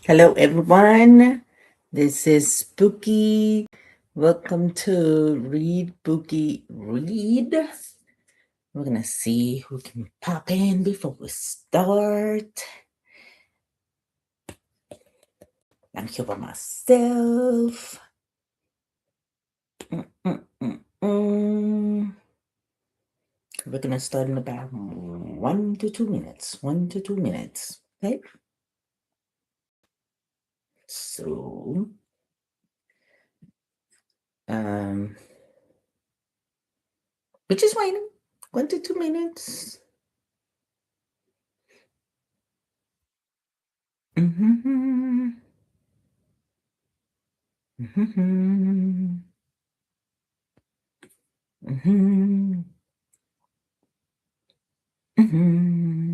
Hello, everyone. This is Spooky. Welcome to Read Bookie Read. We're gonna see who can pop in before we start. I'm here by myself. Mm-mm-mm-mm. We're gonna start in about 1 to 2 minutes. 1 to 2 minutes. Okay. So, um, we're just waiting. 1 to 2 minutes. Mm-hmm. Mm-hmm. Mm-hmm. Mm-hmm.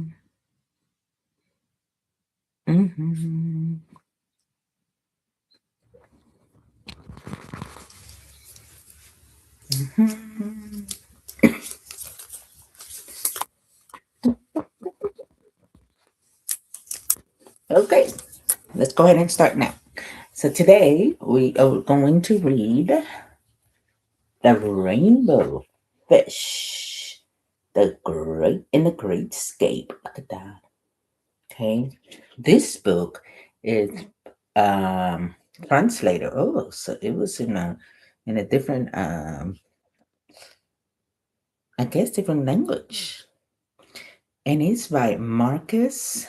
Mm-hmm. Mm-hmm. Okay, let's go ahead and start now. So today we are going to read The Rainbow Fish, the Great Escape. Look at that. Okay, this book is um translated. Oh, so it was in a different I guess different language, and it's by Marcus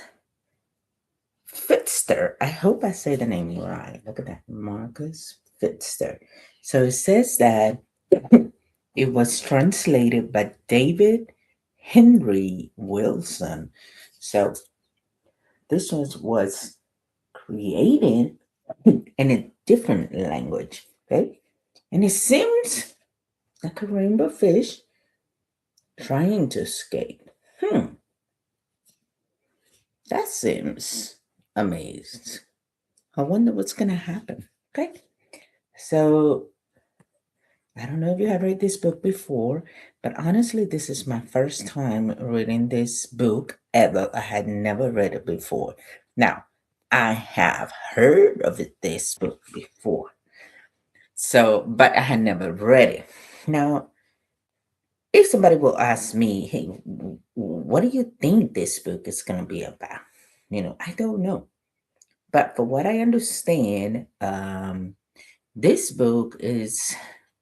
Pfister. I hope I say the name right. Look at that. Marcus Pfister. So it says that it was translated by David Henry Wilson. So this was created in a different language. Okay. And it seems like a rainbow fish trying to escape. That seems amazed. I wonder what's going to happen. Okay. So I don't know if you have read this book before, but honestly, this is my first time reading this book ever. I had never read it before. Now, I have heard of this book before, so but I had never read it. Now, if somebody will ask me, "Hey, what do you think this book is going to be about?" I don't know, but for what I understand, this book is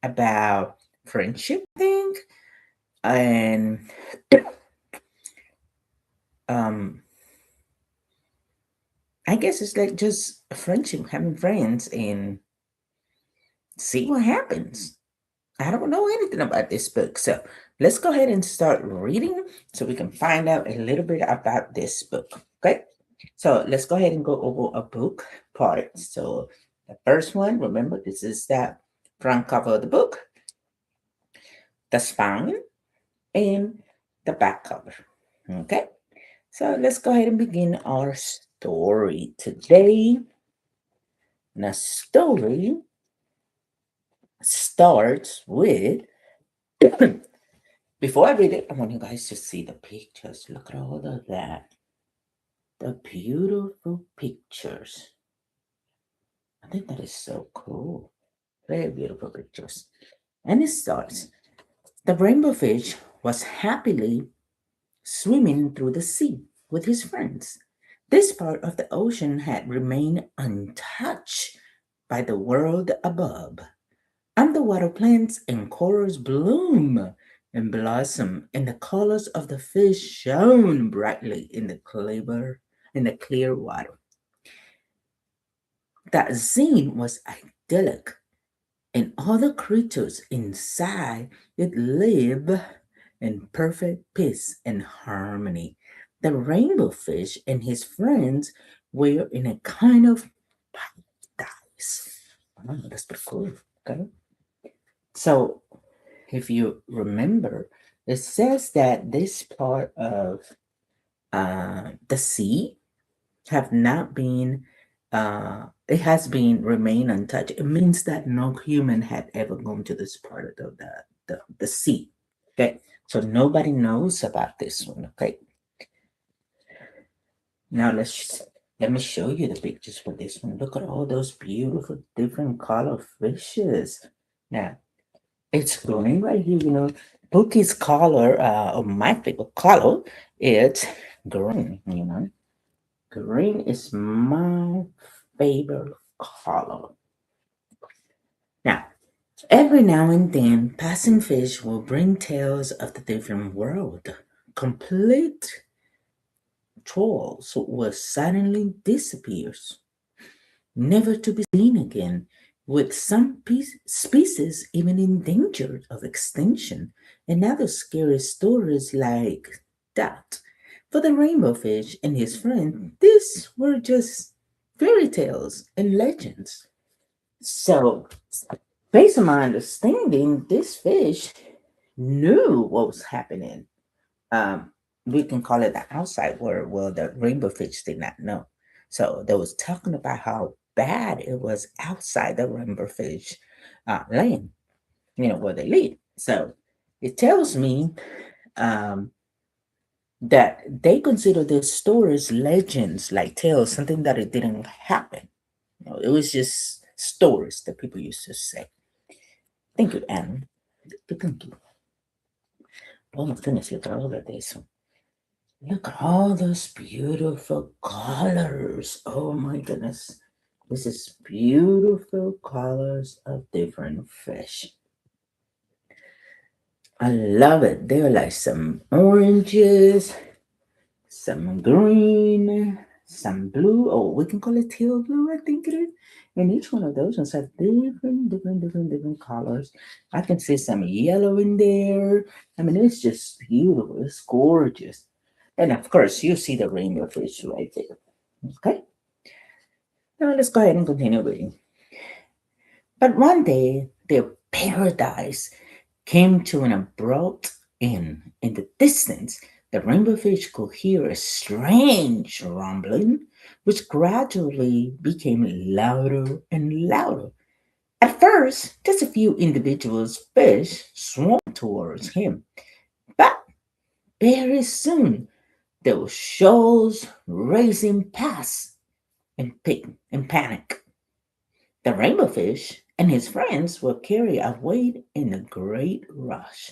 about friendship, I think, and um, I guess it's like just a friendship, having friends, and see what happens. I don't know anything about this book, so let's go ahead and start reading so we can find out a little bit about this book. Okay, so let's go ahead and go over a book part. So the first one, remember, this is the front cover of the book, the spine, and the back cover. Okay, so let's go ahead and begin our story today. And the story starts with, before I read it, I want you guys to see the pictures. Look at all of that. The beautiful pictures. I think that is so cool. Very beautiful pictures. And it starts, the rainbow fish was happily swimming through the sea with his friends. This part of the ocean had remained untouched by the world above. Underwater plants and corals bloom and blossom, and the colors of the fish shone brightly in the clear water. That scene was idyllic, and all the creatures inside it lived in perfect peace and harmony. The rainbow fish and his friends were in a kind of paradise. Oh, that's pretty cool. Okay. So, if you remember, it says that this part of the sea have not been it has been remain untouched. It means that no human had ever gone to this part of the sea. Okay, so nobody knows about this one. Okay, now let's Let me show you the pictures for this one. Look at all those beautiful different color fishes. Now, it's green right here, Pookie's color, or my favorite color, it's green, Green is my favorite color. Now, every now and then, passing fish will bring tales of the different world. Complete trolls will suddenly disappears, never to be seen again, with some species even in danger of extinction, and other scary stories like that. For the rainbow fish and his friend, these were just fairy tales and legends. So, based on my understanding, this fish knew what was happening. Um, we can call it the outside world. Well, the rainbow fish did not know. So they was talking about how bad it was outside the rainbow fish land, where they live. So it tells me um, that they consider these stories legends, like tales, something that it didn't happen. It was just stories that people used to say. Thank you, Anne. Thank you. Oh my goodness, look at all of this. Look at all those beautiful colors. Oh my goodness. This is beautiful colors of different fish. I love it. There are like some oranges, some green, some blue. Oh, we can call it teal blue, I think it is. And each one of those ones have different colors. I can see some yellow in there. I mean, it's just beautiful. It's gorgeous. And of course, you see the rainbow fish right there. Okay. Now let's go ahead and continue reading. But one day, their paradise came to an abrupt end. In the distance, the rainbow fish could hear a strange rumbling, which gradually became louder and louder. At first, just a few individuals fish swarmed towards him, but very soon there were shoals racing past in panic. The rainbow fish and his friends were carried away in a great rush.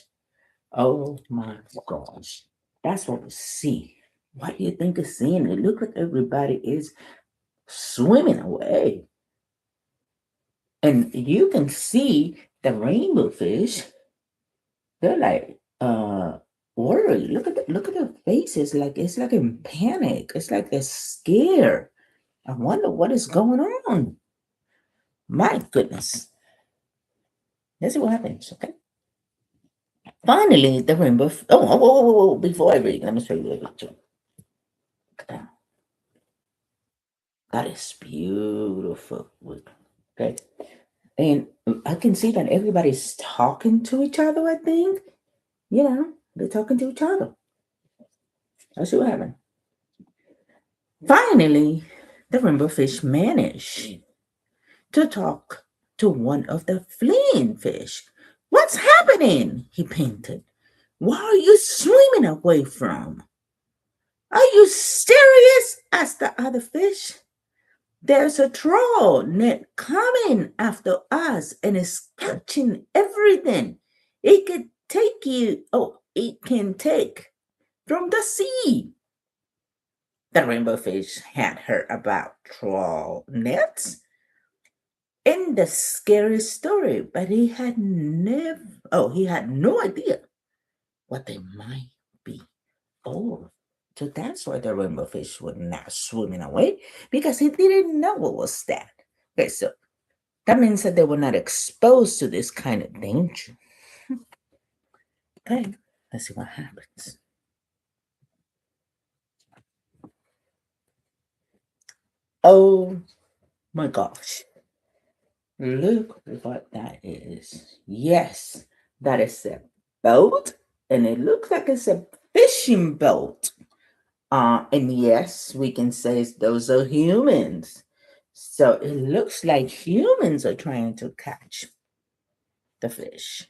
Oh my gosh. That's what we see. What do you think is seeing? It looks like everybody is swimming away. And you can see the rainbow fish. They're like worried. Look at their faces. Like it's like in panic. It's like they're scared. I wonder what is going on. My goodness. Let's see what happens, okay? Finally, the rainbow. Before I read, let me show you the picture. That is beautiful. Okay. And I can see that everybody's talking to each other, I think. They're talking to each other. Let's see what happened. Finally, the rainbow fish managed to talk to one of the fleeing fish. What's happening? He panted. Why are you swimming away from? Are you serious? Asked the other fish. There's a troll net coming after us and is catching everything. It can take you, it can take from the sea. The rainbow fish had heard about troll nets in the scary story, but he had no idea what they might be. Oh, so that's why the rainbow fish were not swimming away because he didn't know what was that. Okay, so that means that they were not exposed to this kind of danger. Okay, let's see what happens. Oh my gosh. Look what that is. Yes, that is a boat, and it looks like it's a fishing boat. And yes, we can say those are humans. So it looks like humans are trying to catch the fish.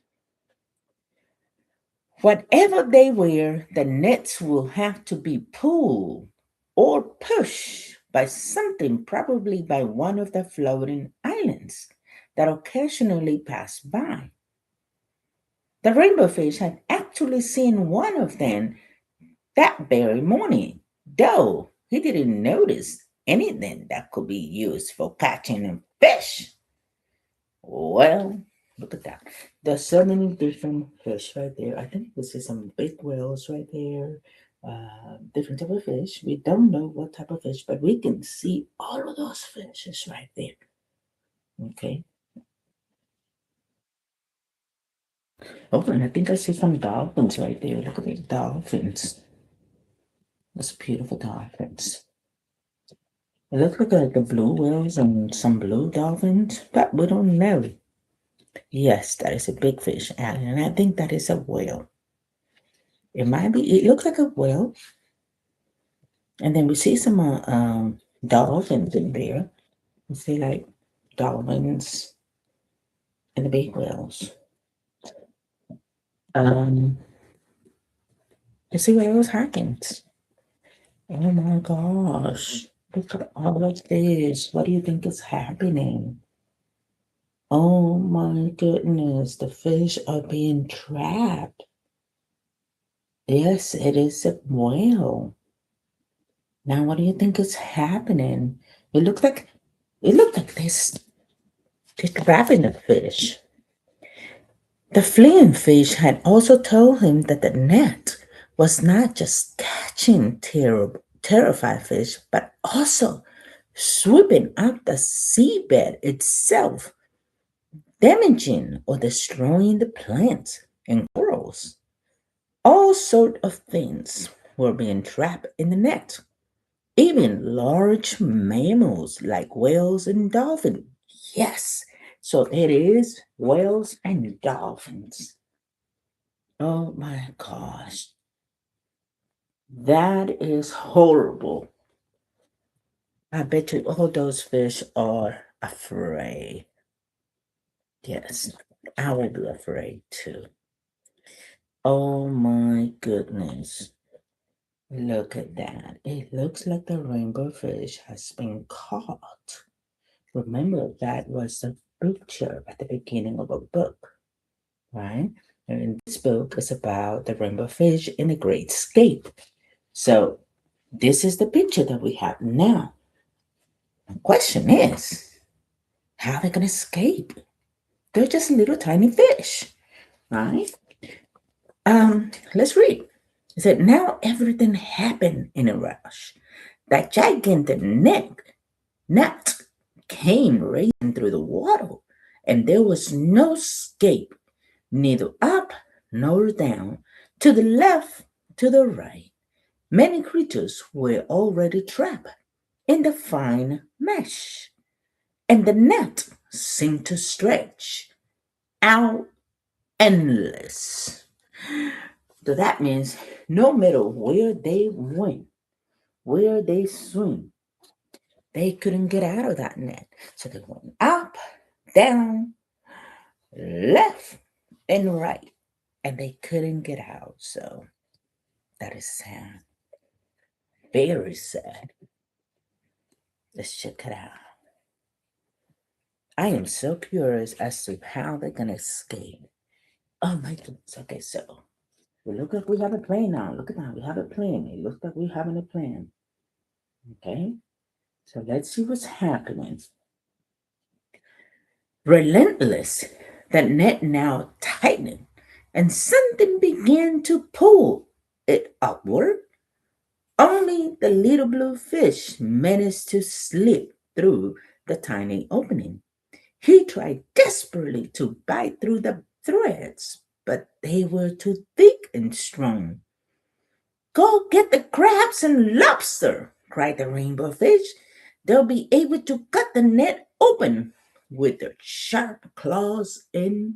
Whatever they wear, the nets will have to be pulled or pushed by something, probably by one of the floating islands that occasionally passed by. The rainbow fish had actually seen one of them that very morning, though he didn't notice anything that could be used for catching a fish. Well, look at that. There's so many different fish right there. I think this is some big whales right there. Different type of fish. We don't know what type of fish, but we can see all of those fishes right there. Okay. Oh, and I think I see some dolphins right there. Look at these dolphins. Those beautiful dolphins. It looks like the blue whales and some blue dolphins, but we don't know. Yes, that is a big fish, Alan, and I think that is a whale. It might be. It looks like a whale, and then we see some dolphins in there. We see like dolphins and the big whales. Um, you see whales Harkins. Oh my gosh! Look at all of this. What do you think is happening? Oh my goodness! The fish are being trapped. Yes, it is a whale. Now, what do you think is happening? It looks like this. They're grabbing the fish. The fleeing fish had also told him that the net was not just catching terrified fish, but also sweeping up the seabed itself, damaging or destroying the plants and corals. All sorts of things were being trapped in the net. Even large mammals like whales and dolphins. Yes, so it is whales and dolphins. Oh my gosh. That is horrible. I bet you all those fish are afraid. Yes, I will be afraid too. Oh my goodness. Look at that. It looks like the rainbow fish has been caught. Remember, that was the picture at the beginning of a book, right? And this book is about the rainbow fish in the Great Escape. So, this is the picture that we have now. The question is, how are they going to escape? They're just little tiny fish, right? Let's read. It said, now everything happened in a rush. That gigantic net came racing through the water, and there was no escape, neither up nor down, to the left, to the right. Many creatures were already trapped in the fine mesh, and the net seemed to stretch out endless. So that means no matter where they went, where they swim, they couldn't get out of that net. So they went up, down, left, and right, and they couldn't get out. So that is sad. Very sad. Let's check it out. I am so curious as to how they're gonna escape. Oh my goodness. Okay, so we look like we have a plan now. Look at that. We have a plan. It looks like we're having a plan. Okay. So let's see what's happening. Relentless, the net now tightened, and something began to pull it upward. Only the little blue fish managed to slip through the tiny opening. He tried desperately to bite through the threads, but they were too thick and strong. Go get the crabs and lobster, cried the rainbow fish. They'll be able to cut the net open with their sharp claws and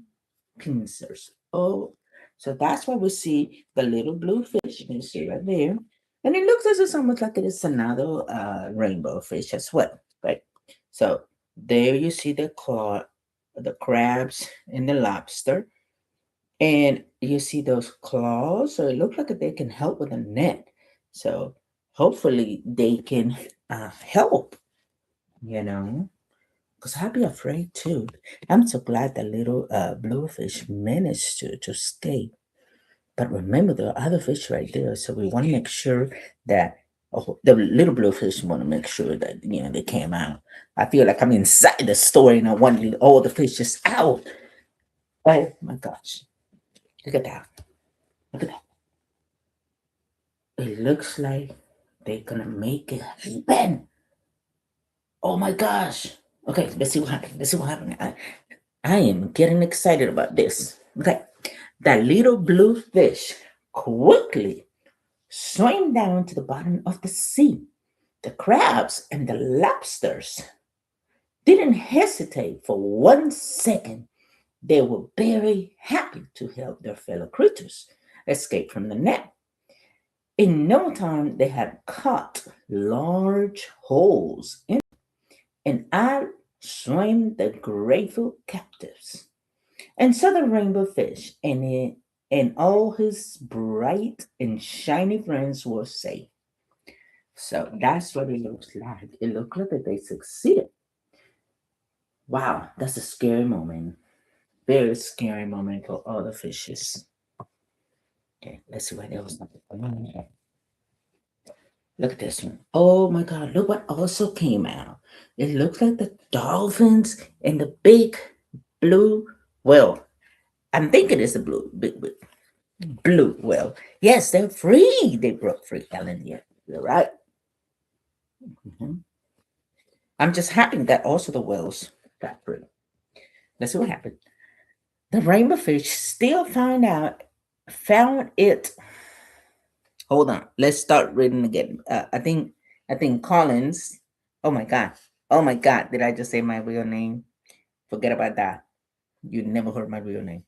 pincers. Oh, so that's why we see the little blue fish. You can see right there. And it looks as if almost like it is another rainbow fish as well, right? So there you see the claw, the crabs and the lobster. And you see those claws, so it looks like they can help with a net. So hopefully they can help, you know, because I'd be afraid too. I'm so glad the little bluefish managed to escape. But remember, there are other fish right there, so we want to make sure that the little bluefish want to make sure that they came out. I feel like I'm inside the story and I want all the fishes out. Oh my gosh! Look at that! Look at that! It looks like they're gonna make it happen. Oh my gosh! Okay, let's see what happens. Let's see what happens. I am getting excited about this. Okay, that little blue fish quickly swam down to the bottom of the sea. The crabs and the lobsters didn't hesitate for 1 second. They were very happy to help their fellow creatures escape from the net. In no time, they had cut large holes in, and out swam the grateful captives. And so the rainbow fish and all his bright and shiny friends were safe. So that's what it looks like. It looked like that they succeeded. Wow, that's a scary moment. Very scary moment for all the fishes. Okay, let's see what else. Look at this one. Oh my God, look what also came out. It looks like the dolphins and the big blue whale. I'm thinking it's a blue whale. Yes, they're free. They broke free, Ellen. Yeah, you're right. Mhm. I'm just happy that also the whales got free. Let's see what happened. The rainbow fish still found it. Hold on. Let's start reading again. I think Collins. Oh my God. Oh my God. Did I just say my real name? Forget about that. You never heard my real name.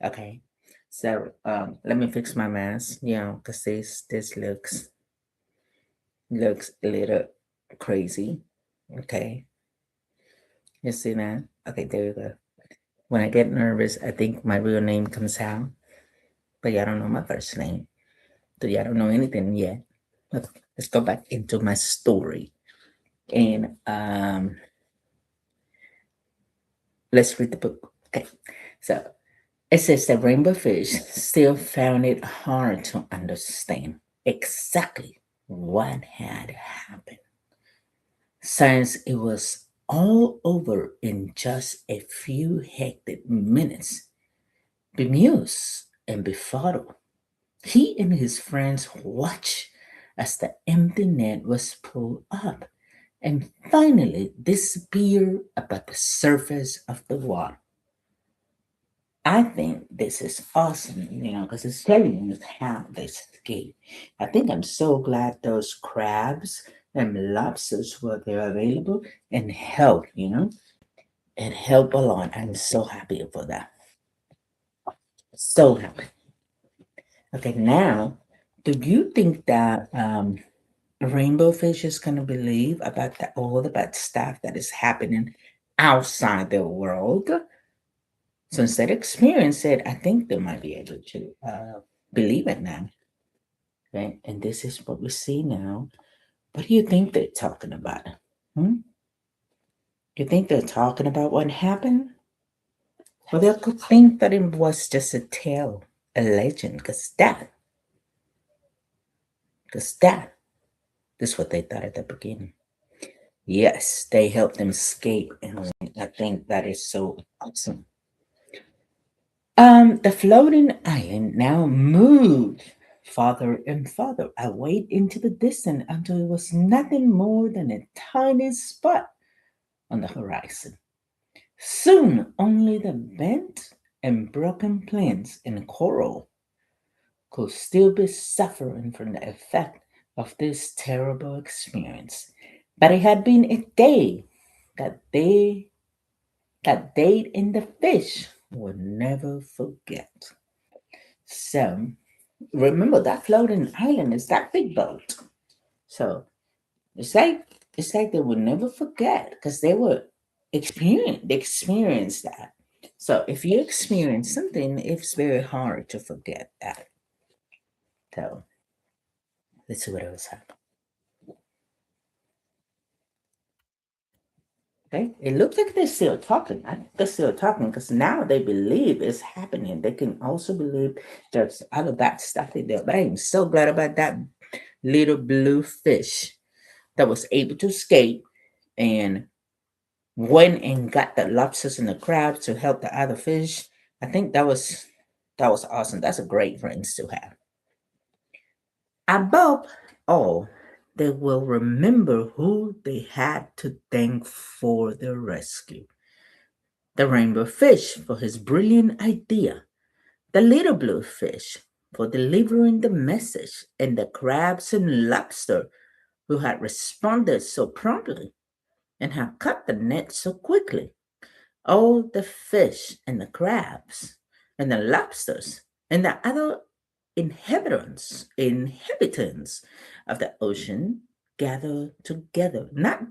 Okay. So let me fix my mask. Because this looks a little crazy. Okay. You see that? Okay, there you go. When I get nervous, I think my real name comes out. But yeah, I don't know my first name. So yeah, I don't know anything yet. Let's go back into my story. And let's read the book. Okay. So it says that rainbow fish still found it hard to understand exactly what had happened, since it was all over in just a few hectic minutes. Bemused and befuddled, he and his friends watched as the empty net was pulled up and finally disappeared above the surface of the water. I think this is awesome, because it's telling us how they escaped. I think I'm so glad those crabs and lobsters were there available and help, and help a lot. I'm so happy for that. So happy. Okay, now, do you think that rainbow fish is going to believe about all the bad stuff that is happening outside their world? Since they experienced it, I think they might be able to believe it now. Okay, and this is what we see now. What do you think they're talking about? Hmm? You think they're talking about what happened? Well, they could think that it was just a tale, a legend, because that is what they thought at the beginning. Yes, they helped them escape, and I think that is so awesome. The floating island now moved farther and farther away into the distance until it was nothing more than a tiny spot on the horizon. Soon, only the bent and broken plants and coral could still be suffering from the effect of this terrible experience. But it had been a day that they and the fish would never forget. So remember that floating island is that big boat. So it's like they would never forget because they experienced that. So if you experience something, it's very hard to forget that. So let's see what else happened. Okay, it looks like they're still talking. I think they're still talking because now they believe it's happening. They can also believe there's other bad stuff in there. But I'm so glad about that little blue fish that was able to escape and went and got the lobsters and the crabs to help the other fish. I think that was awesome. That's a great friends to have. Above all, they will remember who they had to thank for the rescue. The rainbow fish for his brilliant idea, the little blue fish for delivering the message, and the crabs and lobster who had responded so promptly and had cut the net so quickly. All the fish and the crabs and the lobsters and the other inhabitants of the ocean gather together, not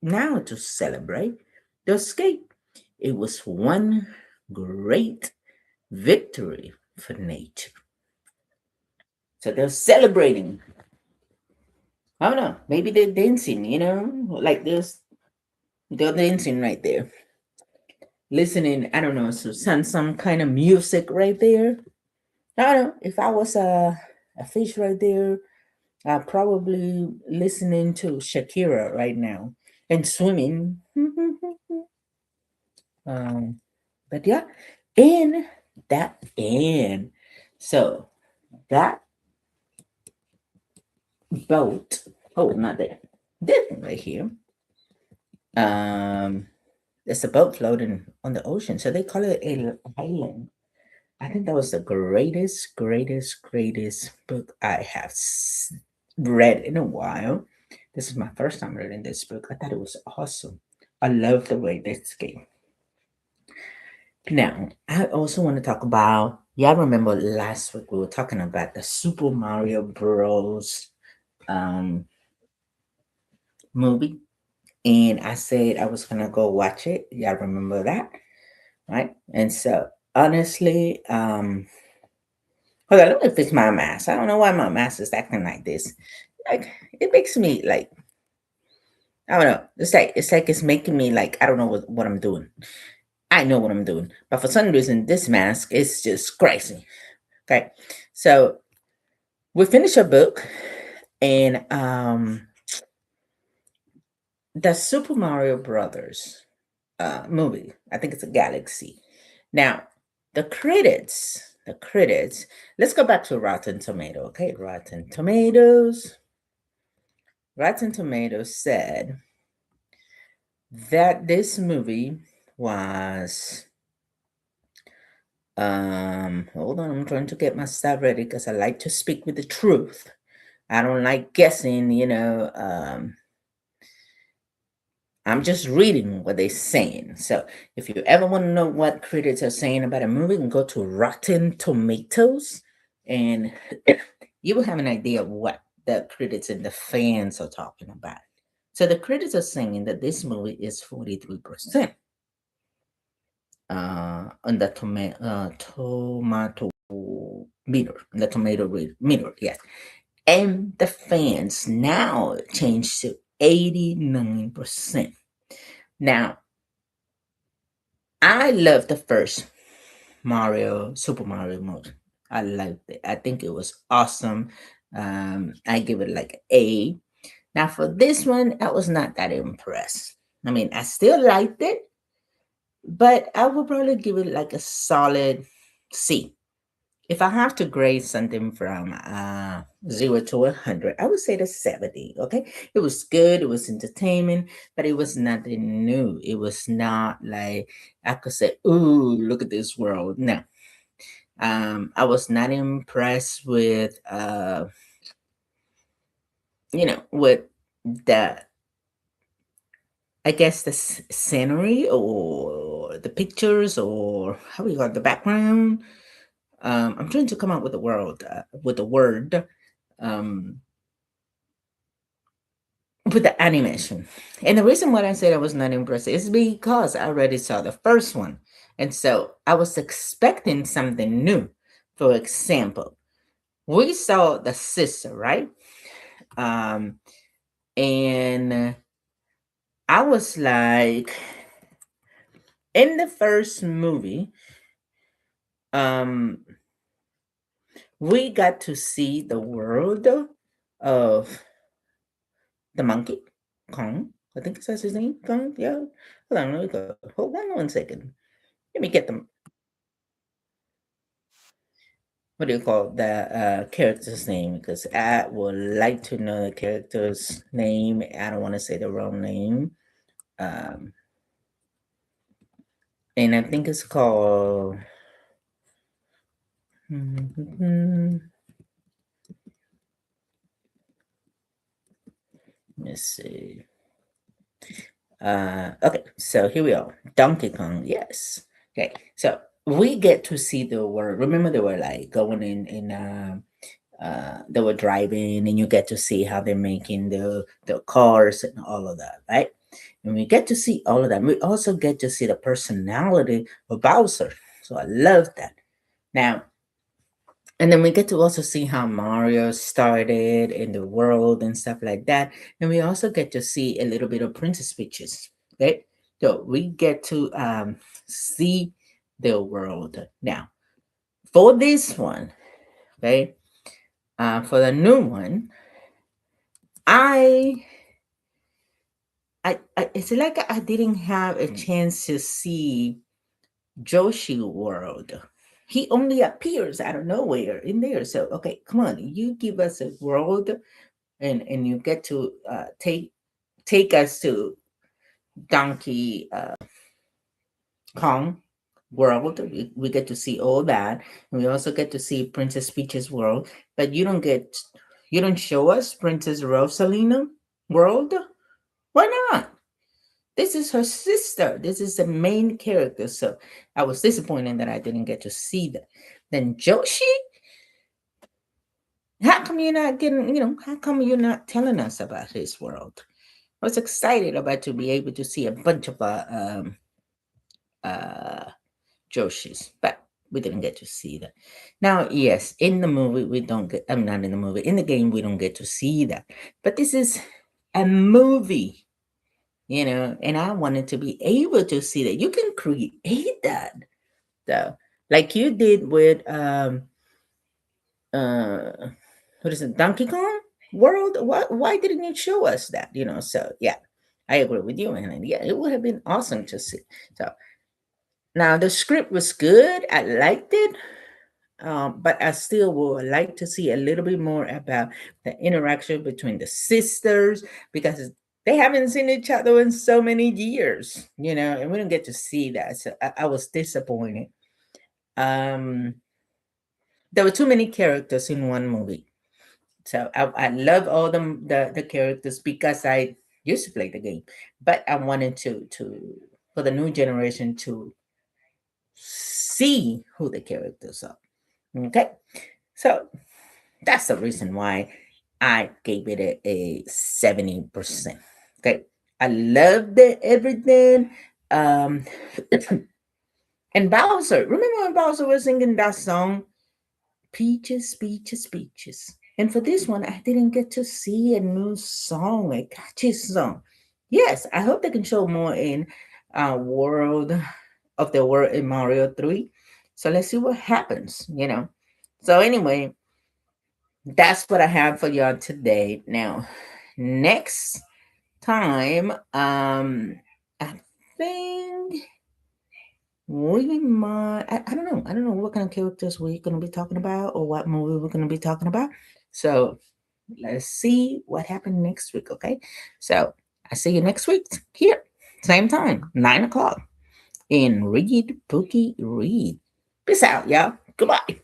now to celebrate the escape. It was one great victory for nature. So they're celebrating. I don't know. Maybe they're dancing, like they're dancing right there. Listening, I don't know, to some kind of music right there. I don't know. If I was a fish right there, I'm probably listening to Shakira right now and swimming. um, but yeah, in that end. So that boat, oh, not there, this one right here. Um, there's a boat floating on the ocean, so they call it an island. I think that was the greatest book I have read in a while. This is my first time reading this book. I thought it was awesome. I love the way this game. Now, I also want to talk about. Yeah, I remember last week we were talking about the Super Mario Bros. Um, movie, and I said I was gonna go watch it. Yeah, I remember that, right? And so, honestly, hold on, let me fix my mask. I don't know why my mask is acting like this. Like it makes me like I don't know. It's like it's making me like I don't know what I'm doing. I know what I'm doing, but for some reason this mask is just crazy. Okay, so we finished a book, and the Super Mario Brothers movie. I think it's a Galaxy. Now the critics. Let's go back to Rotten Tomato. Okay, Rotten Tomatoes. Rotten Tomatoes said that this movie was hold on, I'm trying to get my stuff ready because I like to speak with the truth. I don't like guessing, I'm just reading what they're saying. So if you ever want to know what critics are saying about a movie, you can go to Rotten Tomatoes and you will have an idea of what the critics and the fans are talking about. So the critics are saying that this movie is 43% on the tomato meter, the tomato meter, yes. And the fans now changed to 89%. Now, I love the first Super Mario movie. I liked it. I think it was awesome. I give it like an A. Now, for this one, I was not that impressed. I mean, I still liked it, but I would probably give it like a solid C. If I have to grade something from 0 to 100, I would say the 70. Okay, it was good. It was entertainment, but it was nothing new. It was not like I could say, "Ooh, look at this world." No, I was not impressed with with the I guess the scenery or the pictures or how we got the background. I'm trying to come up with the word, um, with the animation. And the reason why I said I was not impressed is because I already saw the first one, and so I was expecting something new. For example, we saw the sister, right? And I was like, in the first movie, um, we got to see the world of the monkey, Kong. I think it says his name, Kong. Yeah. Hold on, let me go. Hold on 1 second. Let me get them. What do you call the character's name? Because I would like to know the character's name. I don't want to say the wrong name. Um, and I think it's called. Let's see. Okay, so here we are. Donkey Kong, yes. Okay, so we get to see the world. Remember, they were like going they were driving, and you get to see how they're making the cars and all of that, right? And we get to see all of that. We also get to see the personality of Bowser. So I love that. Now, and then we get to also see how Mario started in the world and stuff like that. And we also get to see a little bit of Princess Peaches. Okay. So we get to see the world. Now, for this one, okay, for the new one, I it's like I didn't have a chance to see Joshi World. He only appears out of nowhere in there. So okay, come on, you give us a world, and you get to take us to Donkey Kong world. We get to see all that, and we also get to see Princess Peach's world. But you don't show us Princess Rosalina world. Why not? This is her sister. This is the main character. So I was disappointed that I didn't get to see that. Then Joshi, how come you're not getting, how come you're not telling us about his world? I was excited about to be able to see a bunch of uh, Joshis, but we didn't get to see that. Now, yes, in the movie, we don't get, I'm not in the movie, in the game, we don't get to see that. But this is a movie. And I wanted to be able to see that. You can create that, though, like you did with uh what is it, Donkey Kong World? Why didn't you show us that? So yeah, I agree with you, and yeah, it would have been awesome to see. So now the script was good. I liked it. But I still would like to see a little bit more about the interaction between the sisters, because they haven't seen each other in so many years, and we don't get to see that. So I was disappointed. Um, there were too many characters in one movie. So I love all the characters because I used to play the game, but I wanted to for the new generation to see who the characters are. Okay, so that's the reason why I gave it a 70%. Okay. I loved it, everything. Um and Bowser, remember when Bowser was singing that song? Peaches, peaches, peaches. And for this one, I didn't get to see a new song, a catchy song. Yes, I hope they can show more in World of the World in Mario 3. So let's see what happens. So anyway, that's what I have for y'all today. Now, next time, I think we might. I don't know. I don't know what kind of characters we're going to be talking about or what movie we're going to be talking about. So let's see what happened next week. Okay. So I see you next week here, same time, 9 o'clock in Read Bookie Read. Peace out, y'all. Goodbye.